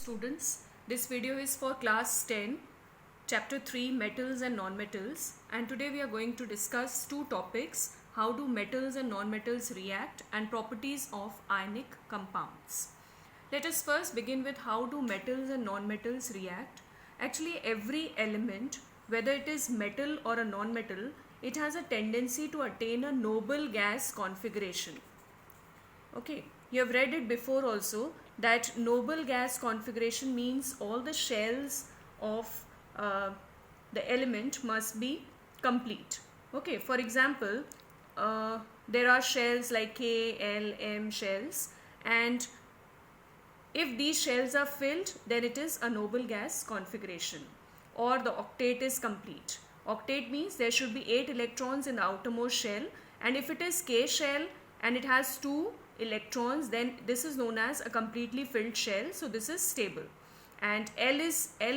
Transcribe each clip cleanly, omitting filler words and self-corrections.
students. This video is for class 10, chapter 3, metals and nonmetals, and today we are going to discuss two topics: how do metals and nonmetals react and properties of ionic compounds. Let us first begin with how do metals and nonmetals react. Actually, every element, whether it is metal or a nonmetal, it has a tendency to attain a noble gas configuration. Okay, you have read it before also, that noble gas configuration means all the shells of the element must be complete. Okay, for example, there are shells like K, L, M shells, and if these shells are filled, then it is a noble gas configuration, or the octet is complete. Octet means there should be 8 electrons in the outermost shell, and if it is K shell and it has 2 electrons, then this is known as a completely filled shell, so this is stable. And L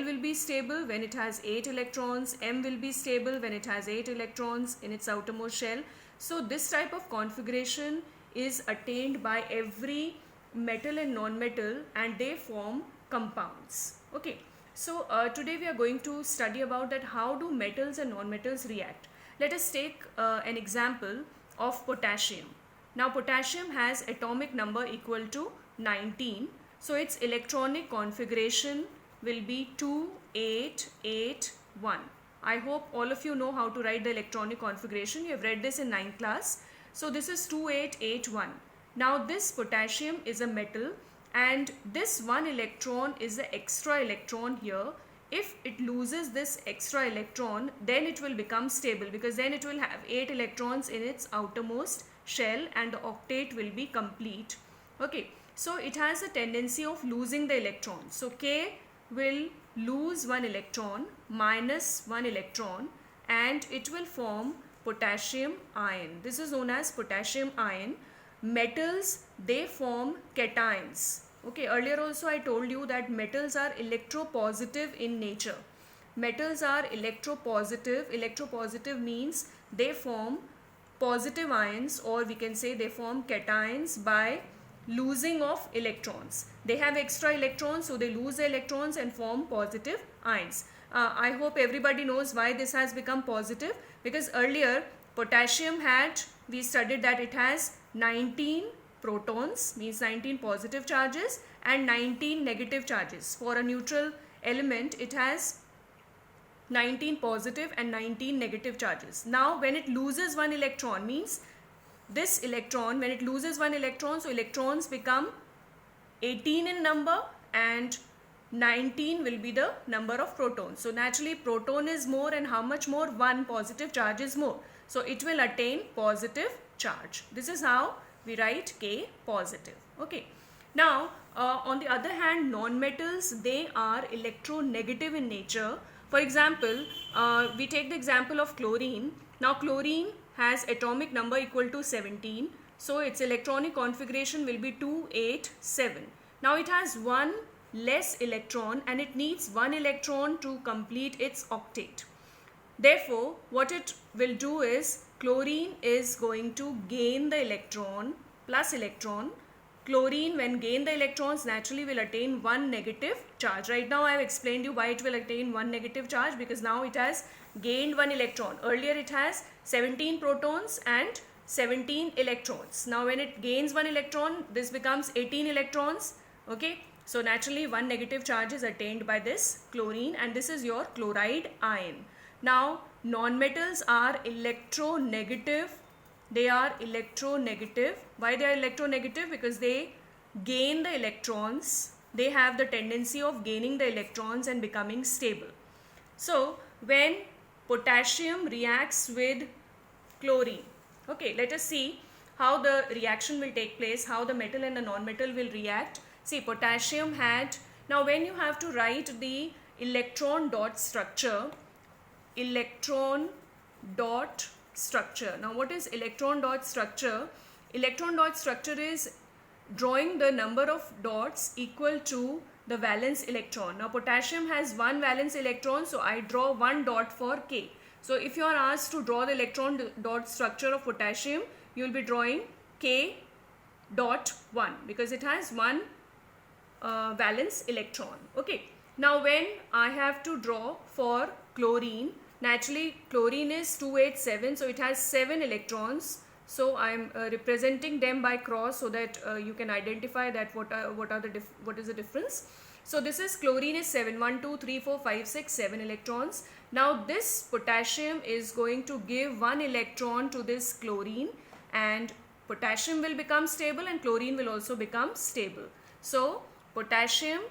will be stable when it has 8 electrons, M will be stable when it has 8 electrons in its outermost shell. So this type of configuration is attained by every metal and non-metal, and they form compounds. Okay, so today we are going to study about that how do metals and non-metals react. Let us take an example of potassium. Now potassium has atomic number equal to 19, so its electronic configuration will be 2881. I hope all of you know how to write the electronic configuration. You have read this in 9th class. So this is 2881. Now this potassium is a metal, and this one electron is the extra electron here. If it loses this extra electron, then it will become stable, because then it will have 8 electrons in its outermost shell and the octet will be complete. Okay, so it has a tendency of losing the electrons. So K will lose 1 electron, minus 1 electron, and it will form potassium ion. This is known as potassium ion. Metals, they form cations. Okay, earlier also I told you that metals are electropositive in nature. Metals are electropositive. Electropositive means they form positive ions, or we can say they form cations by losing of electrons. They have extra electrons, so they lose the electrons and form positive ions. I hope everybody knows why this has become positive, because earlier potassium had, we studied that it has 19 protons, means 19 positive charges, and 19 negative charges. For a neutral element, it has 19 positive and 19 negative charges. Now when it loses 1 electron, means this electron, when it loses 1 electron, so electrons become 18 in number and 19 will be the number of protons. So naturally proton is more, and how much more? 1 positive charge is more. So it will attain positive charge. This is how we write K positive. Okay. Now on the other hand, non-metals, they are electronegative in nature. For example, we take the example of chlorine. Now chlorine has atomic number equal to 17. So its electronic configuration will be 287. Now it has 1 less electron, and it needs 1 electron to complete its octet. Therefore, what it will do is, chlorine is going to gain the electron, plus electron. Chlorine, when gain the electrons, naturally will attain 1 negative charge. Right now I have explained you why it will attain 1 negative charge, because now it has gained 1 electron. Earlier it has 17 protons and 17 electrons. Now when it gains 1 electron, this becomes 18 electrons. Okay, so naturally 1 negative charge is attained by this chlorine, and this is your chloride ion. Now non-metals are electronegative. They are electronegative. Why they are electronegative? Because they gain the electrons. They have the tendency of gaining the electrons and becoming stable. So when potassium reacts with chlorine, okay, let us see how the reaction will take place, how the metal and the non-metal will react. See, potassium had, now when you have to write the electron dot structure, electron dot structure. Now what is electron dot structure? Electron dot structure is drawing the number of dots equal to the valence electron. Now potassium has 1 valence electron, so I draw 1 dot for K. So if you are asked to draw the electron dot structure of potassium, you will be drawing K dot 1, because it has 1 valence electron. Okay, now when I have to draw for chlorine, naturally chlorine is 287, so it has 7 electrons. So I am representing them by cross so that you can identify that what is the difference. So this is chlorine is 7, 1, 2, 3, 4, 5, 6, 7 electrons. Now this potassium is going to give 1 electron to this chlorine, and potassium will become stable and chlorine will also become stable. So potassium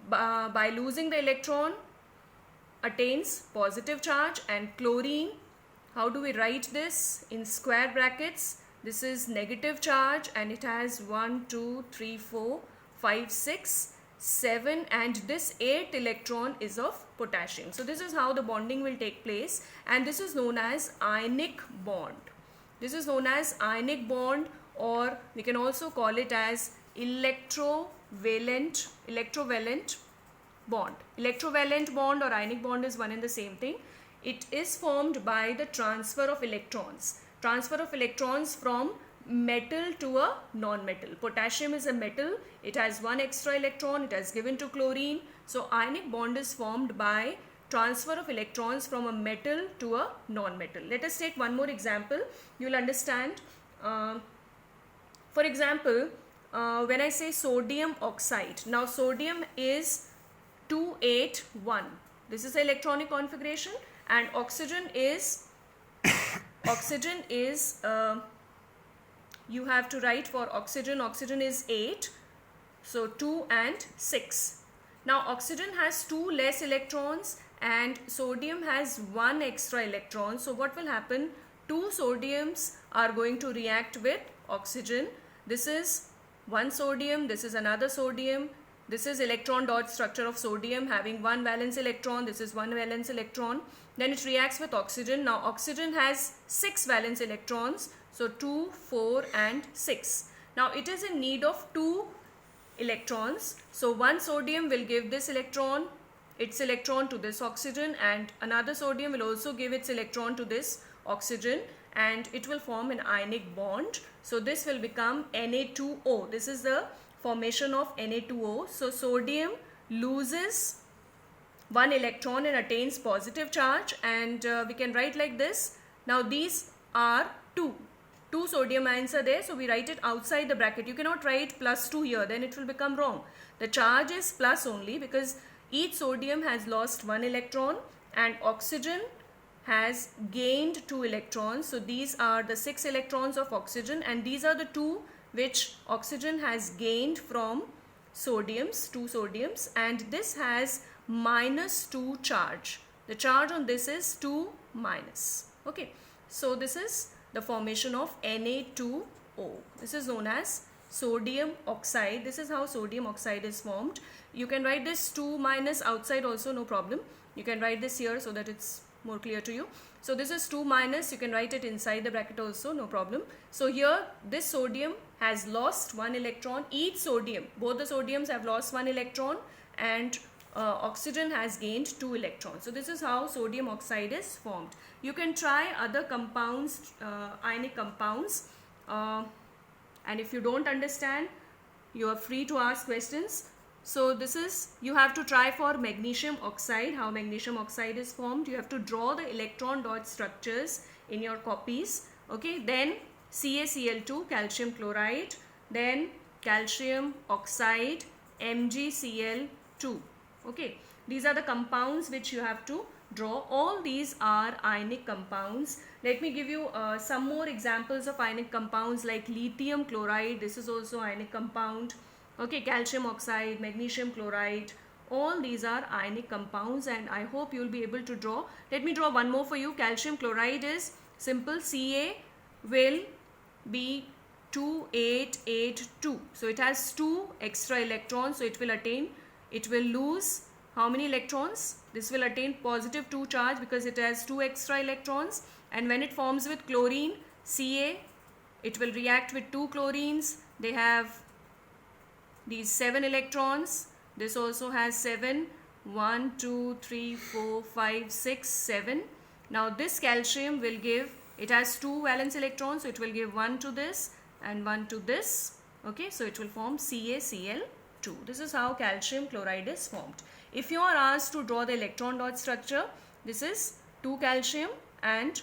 by losing the electron attains positive charge, and chlorine, how do we write this? In square brackets, this is negative charge and it has 1, 2, 3, 4, 5, 6, 7, and this 8 electron is of potassium. So this is how the bonding will take place, and this is known as ionic bond. This is known as ionic bond, or we can also call it as electrovalent bond. Electrovalent bond or ionic bond is one and the same thing. It is formed by the transfer of electrons. Transfer of electrons from metal to a non-metal. Potassium is a metal. It has 1 extra electron. It has given to chlorine. So ionic bond is formed by transfer of electrons from a metal to a non-metal. Let us take one more example. You will understand. For example, when I say sodium oxide, now sodium is 281. This is the electronic configuration, and oxygen is you have to write for oxygen is 8, so 2 and 6. Now oxygen has 2 less electrons and sodium has 1 extra electron. So what will happen? 2 sodiums are going to react with oxygen. This is one sodium, this is another sodium. This is electron dot structure of sodium having 1 valence electron. This is 1 valence electron. Then it reacts with oxygen. Now oxygen has 6 valence electrons. So 2, 4 and 6. Now it is in need of 2 electrons. So one sodium will give this electron, its electron to this oxygen, and another sodium will also give its electron to this oxygen, and it will form an ionic bond. So this will become Na2O. This is the formation of Na2O. So sodium loses 1 electron and attains positive charge, and we can write like this. Now these are 2 sodium ions are there, so we write it outside the bracket. You cannot write +2 here, then it will become wrong. The charge is plus only because each sodium has lost 1 electron and oxygen has gained 2 electrons. So these are the 6 electrons of oxygen, and these are the 2 which oxygen has gained from sodiums, 2 sodiums, and this has -2 charge. The charge on this is 2 minus. Okay, so this is the formation of Na2O. This is known as sodium oxide. This is how sodium oxide is formed. You can write this 2 minus outside also, no problem. You can write this here so that it's more clear to you. So this is 2 minus, you can write it inside the bracket also, no problem. So here this sodium has lost 1 electron. Each sodium, both the sodiums have lost 1 electron, and oxygen has gained 2 electrons. So this is how sodium oxide is formed. You can try other compounds, ionic compounds, and if you don't understand, you are free to ask questions. So this is, you have to try for magnesium oxide, how magnesium oxide is formed. You have to draw the electron dot structures in your copies. Okay, then CaCl2, calcium chloride, then calcium oxide, MgCl2. Okay, these are the compounds which you have to draw. All these are ionic compounds. Let me give you some more examples of ionic compounds, like lithium chloride. This is also ionic compound. Okay, calcium oxide, magnesium chloride, all these are ionic compounds, and I hope you will be able to draw. Let me draw one more for you. Calcium chloride is simple. Ca will be 2882. So it has 2 extra electrons, so it will lose how many electrons? This will attain +2 charge because it has 2 extra electrons, and when it forms with chlorine, Ca, it will react with 2 chlorines. They have these 7 electrons. This also has 7. 1, 2, 3, 4, 5, 6, 7. Now this calcium will give, it has 2 valence electrons, so it will give 1 to this and 1 to this. Okay, so it will form CaCl 2. This is how calcium chloride is formed. If you are asked to draw the electron dot structure, this is 2 calcium and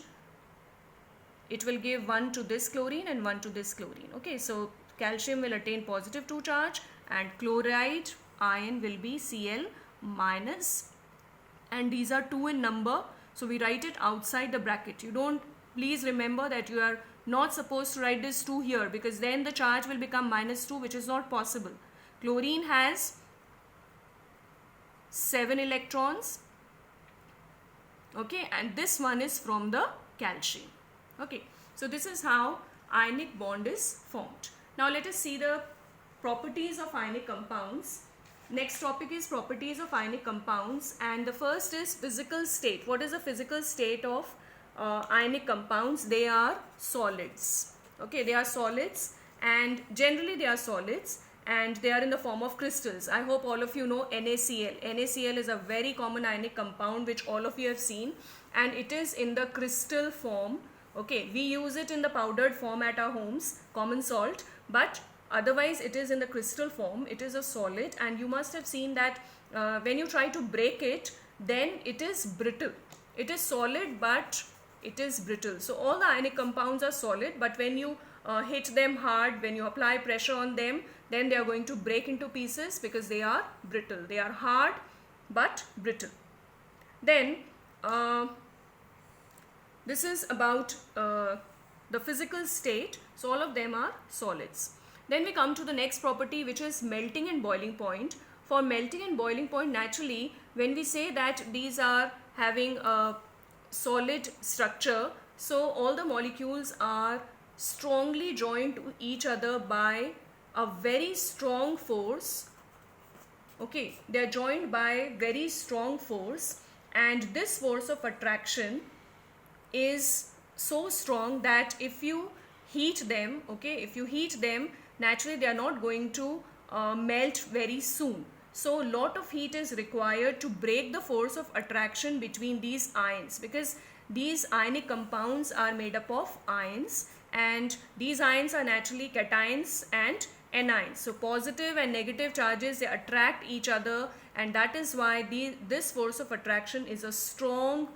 it will give 1 to this chlorine and 1 to this chlorine. Okay, so calcium will attain positive 2 charge and chloride ion will be Cl minus, and these are 2 in number, so we write it outside the bracket. You don't, please remember that you are not supposed to write this 2 here, because then the charge will become minus 2, which is not possible. Chlorine has 7 electrons, okay, and this one is from the calcium. Okay, so this is how ionic bond is formed. Now let us see the properties of ionic compounds. Next topic is properties of ionic compounds, and the first is physical state. What is the physical state of ionic compounds? They are solids. Okay, they are solids, and generally they are solids and they are in the form of crystals. I hope all of you know NaCl. NaCl is a very common ionic compound which all of you have seen, and it is in the crystal form. Okay, we use it in the powdered form at our homes, common salt, but otherwise it is in the crystal form. It is a solid, and you must have seen that when you try to break it, then it is brittle. It is solid but it is brittle. So all the ionic compounds are solid, but when you hit them hard, when you apply pressure on them, then they are going to break into pieces because they are brittle. They are hard but brittle. Then this is about the physical state. So all of them are solids. Then we come to the next property, which is melting and boiling point. For melting and boiling point, naturally, when we say that these are having a solid structure, so all the molecules are strongly joined to each other by a very strong force. Okay, they are joined by very strong force, and this force of attraction is so strong that if you heat them, okay, if you heat them, naturally they are not going to melt very soon. So lot of heat is required to break the force of attraction between these ions, because these ionic compounds are made up of ions, and these ions are naturally cations and anions. So positive and negative charges, they attract each other, and that is why this force of attraction is a strong,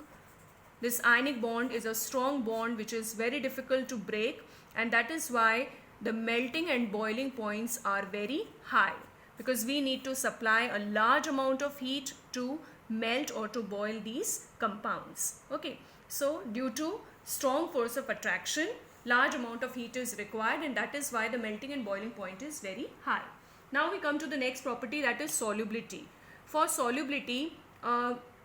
this ionic bond is a strong bond which is very difficult to break, and that is why the melting and boiling points are very high, because we need to supply a large amount of heat to melt or to boil these compounds. Okay, so due to strong force of attraction, large amount of heat is required, and that is why the melting and boiling point is very high. Now we come to the next property, that is solubility. For solubility,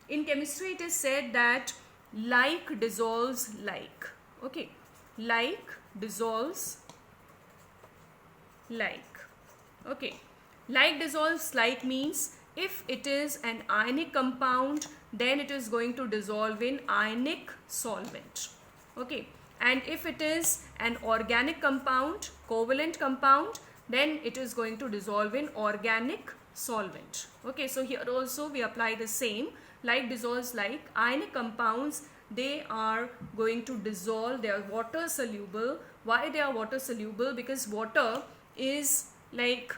in chemistry it is said that like dissolves like. Okay, like dissolves like. Okay, like dissolves like means if it is an ionic compound, then it is going to dissolve in ionic solvent. Okay, and if it is an organic compound, covalent compound, then it is going to dissolve in organic solvent. Okay, so here also we apply the same, like dissolves like. Ionic compounds, they are going to dissolve, they are water soluble. Why they are water soluble? Because water is like,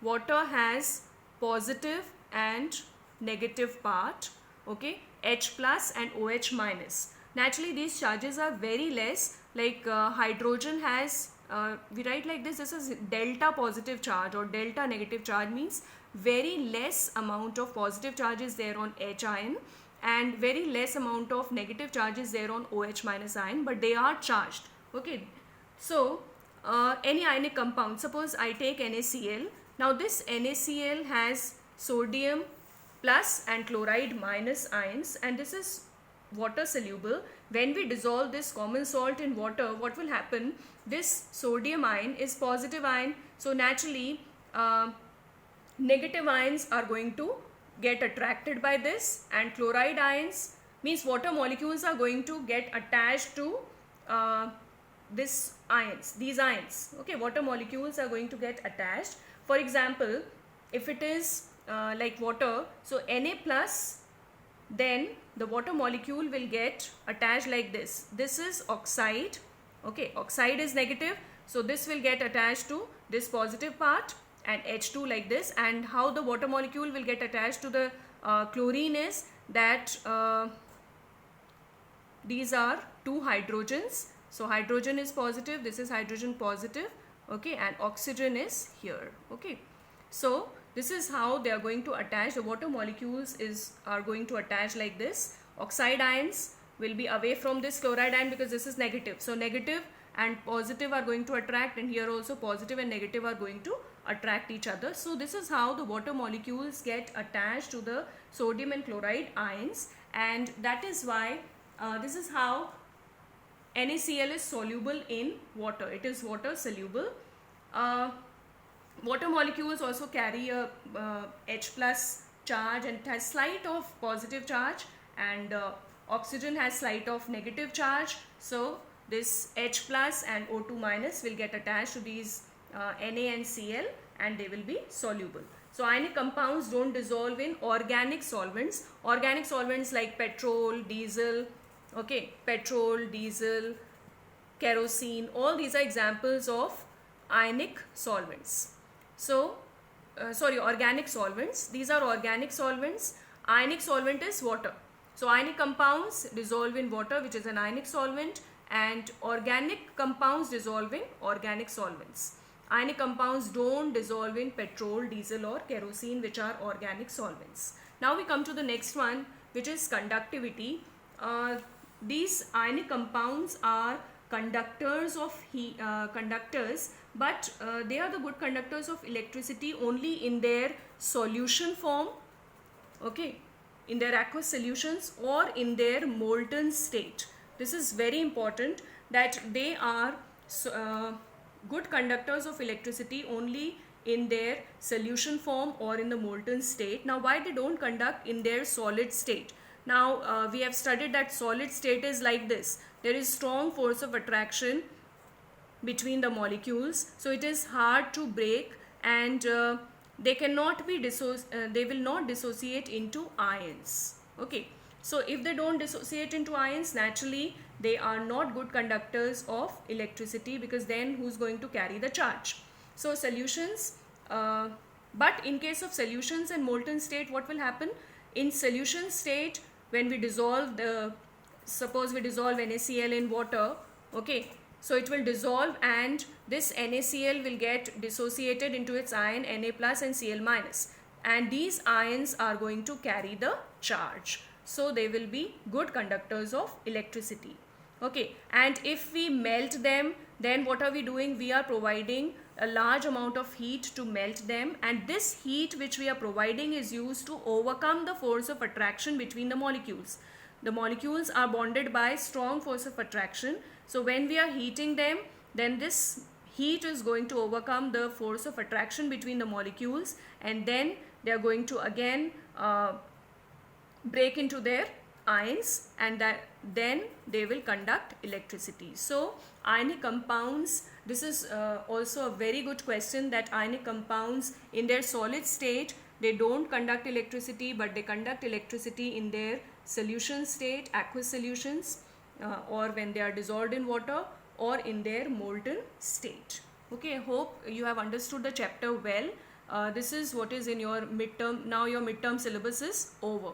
water has positive and negative part, okay, H plus and OH minus. Naturally these charges are very less, like hydrogen has, we write like this is delta positive charge or delta negative charge, means very less amount of positive charges there on H ion and very less amount of negative charges there on OH minus ion, but they are charged. Okay, so any ionic compound, suppose I take NaCl. Now this NaCl has sodium plus and chloride minus ions, and this is water soluble. When we dissolve this common salt in water, what will happen? This sodium ion is positive ion, so naturally negative ions are going to get attracted by this, and chloride ions means water molecules are going to get attached to these ions. Okay, water molecules are going to get attached. For example, if it is like water, so Na plus, then the water molecule will get attached like this. This is oxide. Okay, oxide is negative, so this will get attached to this positive part, and H2 like this. And how the water molecule will get attached to the chlorine is that these are two hydrogens. So hydrogen is positive, this is hydrogen positive, okay, and oxygen is here, okay. So this is how they are going to attach. The water molecules are going to attach like this. Oxide ions will be away from this chloride ion because this is negative. So negative and positive are going to attract, and here also positive and negative are going to attract each other. So this is how the water molecules get attached to the sodium and chloride ions, and that is why this is how NaCl is soluble in water. It is water soluble. Water molecules also carry a H plus charge and it has slight of positive charge, and oxygen has slight of negative charge. So this H plus and O2 minus will get attached to these Na and Cl, and they will be soluble. So ionic compounds don't dissolve in organic solvents. Organic solvents like petrol, diesel, okay, petrol, diesel, kerosene, all these are examples of ionic solvents. So organic solvents, these are organic solvents. Ionic solvent is water. So ionic compounds dissolve in water, which is an ionic solvent, and organic compounds dissolve in organic solvents. Ionic compounds don't dissolve in petrol, diesel or kerosene, which are organic solvents. Now we come to the next one, which is conductivity. These ionic compounds are conductors of conductors, but they are the good conductors of electricity only in their solution form, okay, in their aqueous solutions or in their molten state. This is very important, that they are good conductors of electricity only in their solution form or in the molten state. Now why they don't conduct in their solid state? Now we have studied that solid state is like this. There is strong force of attraction between the molecules, so it is hard to break, and they cannot be they will not dissociate into ions, okay. So if they don't dissociate into ions, naturally they are not good conductors of electricity, because then who's going to carry the charge? So solutions, but in case of solutions and molten state, what will happen? In solution state, when we dissolve suppose we dissolve NaCl in water, okay, so it will dissolve, and this NaCl will get dissociated into its ion Na plus and Cl minus, and these ions are going to carry the charge, so they will be good conductors of electricity, okay. And if we melt them, then what are we doing? We are providing a large amount of heat to melt them, and this heat which we are providing is used to overcome the force of attraction between the molecules. The molecules are bonded by strong force of attraction, so when we are heating them, then this heat is going to overcome the force of attraction between the molecules, and then they are going to again break into their ions, and then they will conduct electricity. So ionic compounds, this is also a very good question, that ionic compounds in their solid state, they don't conduct electricity, but they conduct electricity in their solution state, aqueous solutions, or when they are dissolved in water, or in their molten state. Okay, I hope you have understood the chapter well. This is what is in your midterm. Now your midterm syllabus is over.